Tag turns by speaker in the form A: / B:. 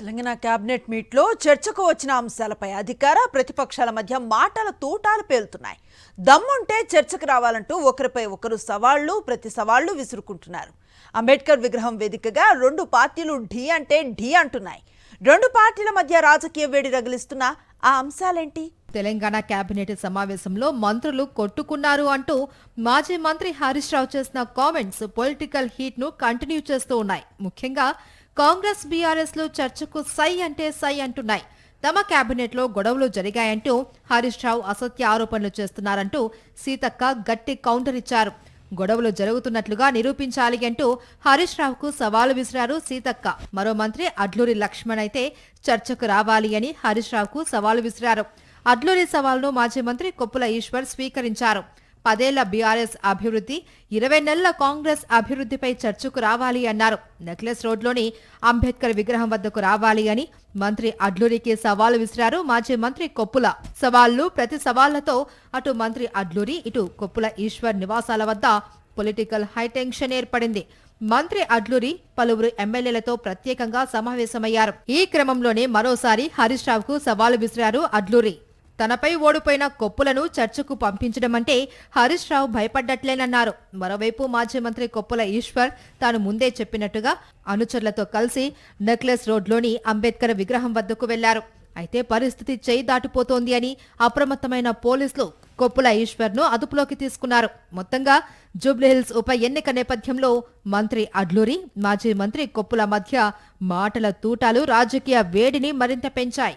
A: Telangana cabinet మీట్లో చర్చకు వచ్చిన అంశాలపై అధికార ప్రతిపక్షాల మధ్య మాటల తూటాలు పేలుతున్నాయి. దమ్ముంటే చర్చకు రావాలంటూ ఒకరిపై ఒకరు ప్రతి సవాళ్లు విసురుకుంటున్నారు. అంబేద్కర్ విగ్రహం వేదికగా రెండు పార్టీలు ఢీ అంటే ఢీ అంటున్నాయి. రెండు పార్టీల మధ్య రాజకీయ వేడి రగిలిస్తున్న ఆ అంశాలేంటి?
B: తెలంగాణ కేబినెట్ సమావేశంలో మంత్రులు కొట్టుకున్నారు అంటూ మాజీ మంత్రి హరీష్ రావు చేసిన కామెంట్స్ పొలిటికల్ హీట్ ను కంటిన్యూ చేస్తూ ఉన్నాయి. ముఖ్యంగా కాంగ్రెస్ బీఆర్ఎస్ లో చర్చకు సై అంటే సై అంటున్నాయి. తమ కేబినెట్ లో గొడవలు జరిగాయంటూ హరీష్ రావు అసత్య ఆరోపణలు చేస్తున్నారంటూ సీతక్క గట్టి కౌంటర్ ఇచ్చారు. గొడవలు జరుగుతున్నట్లుగా నిరూపించాలి అంటూ హరీష్ రావుకు సవాలు విసిరారు సీతక్క. మరో మంత్రి అడ్లూరి లక్ష్మణ్ అయితే చర్చకు రావాలి అని హరీష్ రావుకు సవాలు విసిరారు. అడ్లూరి సవాల్ను మాజీ మంత్రి కొప్పుల ఈశ్వర్ స్వీకరించారు. 10 ఏళ్ల బీఆర్ఎస్ అభివృద్ధి, 20 నెలల కాంగ్రెస్ అభివృద్ధిపై చర్చకు రావాలి అన్నారు. నెక్లెస్ రోడ్లోని అంబేద్కర్ విగ్రహం వద్దకు రావాలి అని మంత్రి అడ్లూరికి సవాలు విసిరారు మాజీ మంత్రి కొప్పుల. సవాళ్లు ప్రతి సవాళ్లతో అటు మంత్రి అడ్లూరి, ఇటు కొప్పుల ఈశ్వర్ నివాసాల వద్ద పొలిటికల్ హైటెన్షన్ ఏర్పడింది. మంత్రి అడ్లూరి పలువురు ఎమ్మెల్యేలతో ప్రత్యేకంగా సమావేశమయ్యారు. ఈ క్రమంలోనే మరోసారి హరీష్ రావుకు సవాలు విసిరారు అడ్లూరి. తనపై ఓడిపోయిన కొప్పులను చర్చకు పంపించడమంటే హరీష్ రావు భయపడ్డట్లేనన్నారు. మరోవైపు మాజీ మంత్రి కొప్పుల ఈశ్వర్ తాను ముందే చెప్పినట్టుగా అనుచరులతో కలిసి నెక్లెస్ రోడ్లోని అంబేద్కర్ విగ్రహం వద్దకు వెళ్లారు. అయితే పరిస్థితి చేయి దాటిపోతోంది అని అప్రమత్తమైన పోలీసులు కొప్పుల ఈశ్వర్ను అదుపులోకి తీసుకున్నారు. మొత్తంగా జూబ్లీహిల్స్ ఉప ఎన్నిక నేపథ్యంలో మంత్రి అడ్లూరి, మాజీ మంత్రి కొప్పుల మధ్య మాటల తూటాలు రాజకీయ వేడిని మరింత పెంచాయి.